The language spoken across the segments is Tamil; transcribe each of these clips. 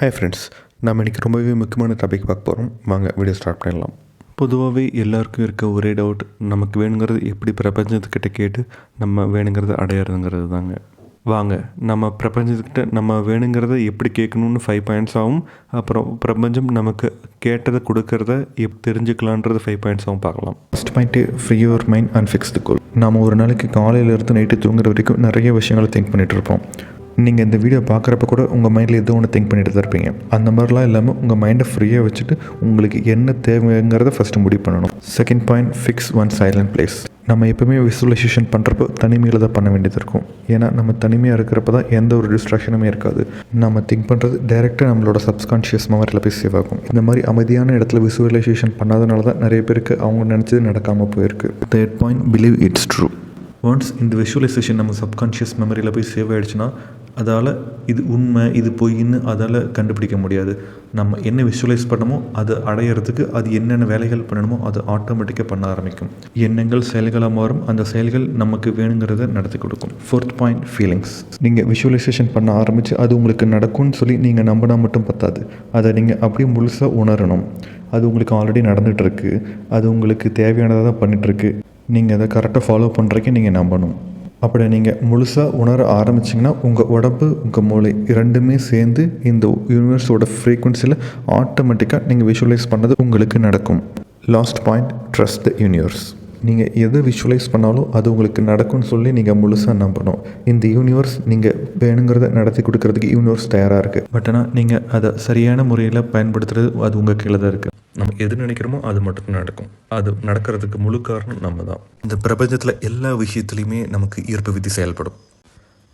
ஹாய் ஃப்ரெண்ட்ஸ், நம்ம இன்றைக்கி ரொம்பவே முக்கியமான டாபிக் பார்க்க போகிறோம். வாங்க வீடியோ ஸ்டார்ட் பண்ணலாம். பொதுவாகவே எல்லாருக்கும் இருக்க ஒரே டவுட், நமக்கு வேணுங்கிறது எப்படி பிரபஞ்சத்துக்கிட்ட கேட்டு நம்ம வேணுங்கிறத அடையிறதுங்கிறது தாங்க. வாங்க நம்ம பிரபஞ்சத்துக்கிட்ட நம்ம வேணுங்கிறத எப்படி கேட்கணுன்னு 5 பாயிண்ட்ஸ் ஆகும். அப்புறம் பிரபஞ்சம் நமக்கு கேட்டதை கொடுக்கறத தெரிஞ்சுக்கலான்றது 5 பாயிண்ட்ஸ் ஆகும் பார்க்கலாம். First point, free your mind and fix the goal. நாம் ஒரு நாளைக்கு காலையிலேருந்து நைட்டு தூங்குற வரைக்கும் நிறைய விஷயங்களை திங்க் பண்ணிகிட்டு இருப்போம். நீங்கள் இந்த வீடியோ பார்க்குறப்ப கூட உங்கள் மைண்டில் ஏதோ ஒன்று திங்க் பண்ணிட்டு தான் இருப்பீங்க. அந்த மாதிரிலாம் இல்லாமல் உங்கள் மைண்டை ஃப்ரீயாக வச்சுட்டு உங்களுக்கு என்ன தேவைங்கிறத ஃபஸ்ட்டு முடிவு பண்ணணும். Second point, fix one silent place. நம்ம எப்போவுமே விசுவலைசேஷன் பண்ணுறப்போ தனிமையில் தான் பண்ண வேண்டியது இருக்கும். ஏன்னா நம்ம தனிமையாக இருக்கிறப்ப தான் எந்த ஒரு டிஸ்ட்ராக்ஷனுமே இருக்காது. நம்ம திங்க் பண்ணுறது டைரெக்டாக நம்மளோட சப்கான்ஷியஸ் மெமரியில் போய் சேவ் ஆகும். இந்த மாதிரி அமைதியான இடத்துல விசுவலைசேஷன் பண்ணாதனால தான் நிறைய பேருக்கு அவங்க நினச்சது நடக்காமல் போயிருக்கு. Third point, believe it's true. Once இந்த விஷுவலைசேஷன் நம்ம சப்கான்ஷியஸ் மெமரியில் போய் சேவ் ஆகிடுச்சுன்னா அதால் இது உண்மை இது பொய்ன்னு அதால் கண்டுபிடிக்க முடியாது. நம்ம என்ன விஷுவலைஸ் பண்ணமோ அதை அடையிறதுக்கு அது என்னென்ன வேலைகள் பண்ணணுமோ அது ஆட்டோமேட்டிக்காக பண்ண ஆரம்பிக்கும். எண்ணங்கள் செயல்களாக மாறும். அந்த செயல்கள் நமக்கு வேணுங்கிறத நடத்தி கொடுக்கும். Fourth point, feelings. நீங்கள் விஷுவலைசேஷன் பண்ண ஆரம்பித்து அது உங்களுக்கு நடக்கும்னு சொல்லி நீங்கள் நம்பினா மட்டும் பத்தாது. அதை நீங்கள் அப்படியே முழுசாக உணரணும். அது உங்களுக்கு ஆல்ரெடி நடந்துகிட்ருக்கு, அது உங்களுக்கு தேவையானதாக தான் பண்ணிகிட்ருக்கு. நீங்கள் அதை கரெக்டாக ஃபாலோ பண்ணுறதுக்கு நீங்கள் நம்பணும். அப்படி நீங்கள் முழுசாக உணர ஆரம்பிச்சிங்கன்னா உங்கள் உடம்பு உங்கள் மூளை இரண்டுமே சேர்ந்து இந்த யூனிவர்ஸோட ஃப்ரீக்வன்சியில் ஆட்டோமேட்டிக்காக நீங்கள் விஷுவலைஸ் பண்ணது உங்களுக்கு நடக்கும். Last point, trust the universe. நீங்கள் எதை விஷுவலைஸ் பண்ணாலும் அது உங்களுக்கு நடக்கும்னு சொல்லி நீங்கள் முழுசாக நம்பணும். இந்த யூனிவர்ஸ் நீங்கள் வேணுங்கிறத நடத்தி கொடுக்கறதுக்கு யூனிவர்ஸ் தயாராக இருக்குது. பட் ஆனால் நீங்கள் அதை சரியான முறையில் பயன்படுத்துகிறது அது உங்கள் கீழே தான் இருக்குது. நம்ம எது நினைக்கிறோமோ அது மட்டும் நடக்கும். அது நடக்கிறதுக்கு முழு காரணம் நம்ம தான். இந்த பிரபஞ்சத்தில் எல்லா விஷயத்துலையுமே நமக்கு ஈர்ப்பு விதி செயல்படும்.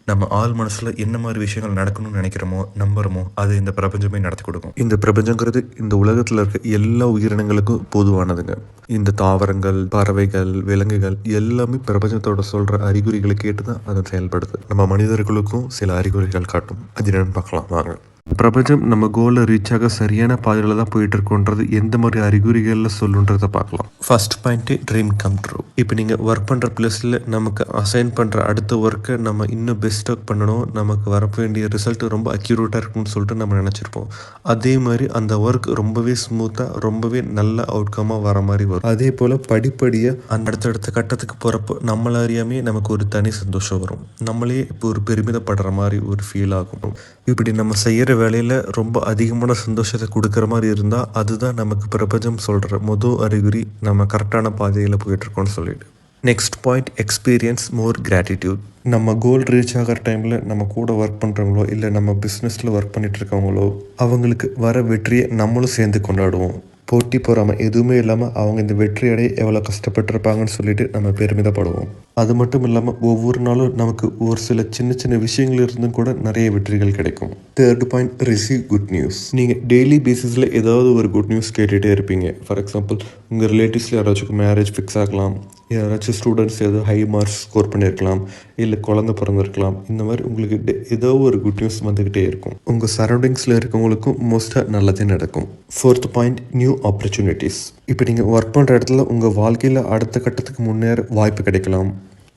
நம்ம ஆள் மனசில் என்ன மாதிரி விஷயங்கள் நடக்கணும்னு நினைக்கிறோமோ நம்புகிறோமோ அது இந்த பிரபஞ்சமே நடத்தி கொடுக்கும். இந்த பிரபஞ்சங்கிறது இந்த உலகத்தில் இருக்க எல்லா உயிரினங்களுக்கும் பொதுவானதுங்க. இந்த தாவரங்கள், பறவைகள், விலங்குகள் எல்லாமே பிரபஞ்சத்தோட சொல்கிற அறிகுறிகளை கேட்டு தான் அது செயல்படுது. நம்ம மனிதர்களுக்கும் சில அறிகுறிகள் காட்டும். அது என்னன்னு பார்க்கலாம் வாங்க. பிரபஞ்சம் நம்ம கோலை ரீச் ஆக சரியான பாதையில் தான் போயிட்டு இருக்கோன்றது எந்த மாதிரி அறிகுறிகளில் சொல்லுன்றதை பார்க்கலாம். First point, dream come true. இப்போ நீங்கள் ஒர்க் பண்ணுற பிளேஸில் நமக்கு அசைன் பண்ணுற அடுத்த ஒர்க்கை நம்ம இன்னும் பெஸ்ட்டாக பண்ணணும், நமக்கு வர வேண்டிய ரிசல்ட் ரொம்ப அக்யூரேட்டாக இருக்கும்னு சொல்லிட்டு நம்ம நினச்சிருப்போம். அதே மாதிரி அந்த ஒர்க் ரொம்பவே ஸ்மூத்தாக ரொம்பவே நல்ல அவுட்கமாக வர மாதிரி வரும். அதே போல் படிப்படியாக அந்த அடுத்தடுத்த கட்டத்துக்கு போகிறப்போ நம்மள அறியாமே நமக்கு ஒரு தனி சந்தோஷம் வரும். நம்மளே இப்போ ஒரு பெருமிதப்படுற மாதிரி ஒரு ஃபீல் ஆகும். இப்படி நம்ம செய்கிற வேலையில் ரொம்ப அதிகமான சந்தோஷத்தை கொடுக்குற மாதிரி இருந்தால் அதுதான் நமக்கு பிரபஞ்சம் சொல்கிற முதல் அறிகுறி நம்ம கரெக்டான பாதையில் போயிட்டுருக்கோன்னு சொல்லிட்டு. நெக்ஸ்ட் பாயிண்ட், எக்ஸ்பீரியன்ஸ் மோர் கிராட்டிடியூட். நம்ம கோல் ரீச் ஆகிற டைமில் நம்ம கூட ஒர்க் பண்ணுறவங்களோ இல்லை நம்ம பிஸ்னஸில் ஒர்க் பண்ணிகிட்டு இருக்கவங்களோ அவங்களுக்கு வர வெற்றியை நம்மளும் சேர்ந்து கொண்டாடுவோம். போட்டி போகாமல் எதுவுமே இல்லாமல் அவங்க இந்த வெற்றி அடைய எவ்வளோ கஷ்டப்பட்டுருப்பாங்கன்னு சொல்லிட்டு நம்ம பெருமிதப்படுவோம். அது மட்டும் இல்லாமல் ஒவ்வொரு நாளும் நமக்கு ஒரு சில சின்ன சின்ன விஷயங்கள் இருந்தும் கூட நிறைய வெற்றிகள் கிடைக்கும். Third point, receive good news. நீங்கள் டெய்லி பேசிஸில் ஏதாவது ஒரு குட் நியூஸ் கேட்டுகிட்டே இருப்பீங்க. ஃபார் எக்ஸாம்பிள், உங்கள் ரிலேட்டிவ்ஸில் யாராச்சும் மேரேஜ் ஃபிக்ஸ் ஆகலாம், யாராச்சும் ஸ்டூடெண்ட்ஸ் ஏதோ ஹை மார்க்ஸ் ஸ்கோர் பண்ணியிருக்கலாம், இல்லை குழந்தை பிறந்திருக்கலாம். இந்த மாதிரி உங்களுக்கு ஏதோ ஒரு குட் நியூஸ் வந்துக்கிட்டே இருக்கும். உங்கள் சரௌண்டிங்ஸில் இருக்கவங்களுக்கும் மோஸ்ட்டாக நல்லதே நடக்கும். Fourth point, new opportunities. இப்போ நீங்கள் ஒர்க் பண்ணுற இடத்துல உங்கள் வாழ்க்கையில் அடுத்த கட்டத்துக்கு முன்னேற வாய்ப்பு கிடைக்கலாம்.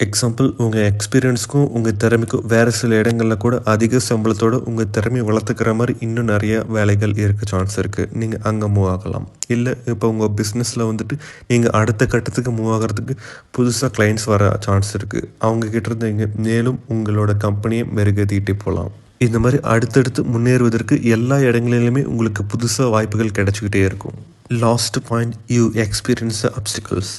எக்ஸாம்பிள், உங்கள் எக்ஸ்பீரியன்ஸுக்கும் உங்கள் திறமைக்கும் வேறு சில இடங்களில் கூட அதிக சம்பளத்தோடு உங்கள் திறமையை வளர்த்துக்கிற மாதிரி இன்னும் நிறைய வேலைகள் இருக்க சான்ஸ் இருக்குது. நீங்கள் அங்கே மூவ் ஆகலாம். இல்லை இப்போ உங்கள் பிஸ்னஸில் வந்துட்டு நீங்கள் அடுத்த கட்டத்துக்கு மூவ் ஆகிறதுக்கு புதுசாக கிளைண்ட்ஸ் வர சான்ஸ் இருக்குது. அவங்கக்கிட்ட இருந்து நீங்கள் மேலும் உங்களோட கம்பெனியை மெருகேற்றிக்கிட்டே போகலாம். இந்த மாதிரி அடுத்தடுத்து முன்னேறுவதற்கு எல்லா இடங்களிலுமே உங்களுக்கு புதுசாக வாய்ப்புகள் கிடைச்சிக்கிட்டே இருக்கும். Last point, you experience opticals.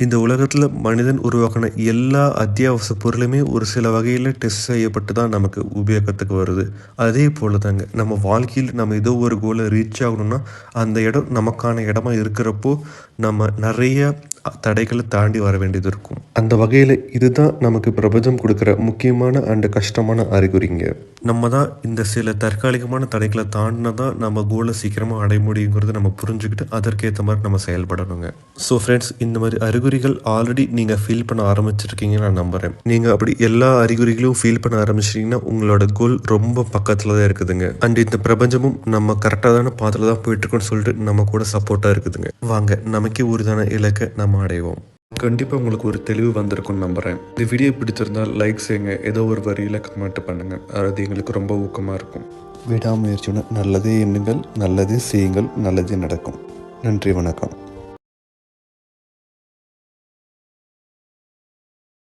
இந்த உலகத்தில் மனிதன் உருவாக்கின எல்லா அத்தியாவசிய பொருளுமே ஒரு சில வகையில் டெஸ்ட் செய்யப்பட்டு தான் நமக்கு உபயோகத்துக்கு வருது. அதே போல் தாங்க நம்ம வாழ்க்கையில் நம்ம ஏதோ ஒரு கோலை ரீச் ஆகணும்னா அந்த இடம் நமக்கான இடமா இருக்கிறப்போ நம்ம நிறைய தடைகளை தாண்டி வர வேண்டியது இருக்கும். அந்த வகையில் இதுதான் நமக்கு பிரபஞ்சம் கொடுக்குற முக்கியமான அண்ட் கஷ்டமான அறிகுறிங்க. நம்ம தான் இந்த சில தற்காலிகமான தடைகளை தாண்டினா தான் நம்ம கோலை சீக்கிரமாக அடைய முடியுங்கிறத நம்ம புரிஞ்சுக்கிட்டு அதற்கேற்ற மாதிரி நம்ம செயல்படணுங்க. ஸோ ஃப்ரெண்ட்ஸ், இந்த மாதிரி அறிகுறிகள் ஆல்ரெடி நீங்கள் ஃபீல் பண்ண ஆரம்பிச்சிருக்கீங்கன்னு நான் நம்புகிறேன். நீங்கள் அப்படி எல்லா அறிகுறிகளும் ஃபீல் பண்ண ஆரம்பிச்சிட்டிங்கன்னா உங்களோட கோல் ரொம்ப பக்கத்தில் தான் இருக்குதுங்க. அண்ட் இந்த பிரபஞ்சமும் நம்ம கரெக்டான பாதையில் தான் போயிட்டுருக்கோன்னு சொல்லிட்டு நம்ம கூட சப்போர்ட்டாக இருக்குதுங்க. வாங்க நமக்கே உறுதியான இலக்கை நம்ம அடைவோம். கண்டிப்பாக உங்களுக்கு ஒரு தெளிவு வந்திருக்கும்னு நம்புகிறேன். இந்த வீடியோ பிடிச்சிருந்தால் லைக் செய்யுங்க, ஏதோ ஒரு வரியில் கமெண்ட் பண்ணுங்கள். அது எங்களுக்கு ரொம்ப ஊக்கமாக இருக்கும். விடாமுயற்சியுடன் நல்லதே எண்ணுங்கள், நல்லதே செய்யுங்கள், நல்லதே நடக்கும். நன்றி, வணக்கம்.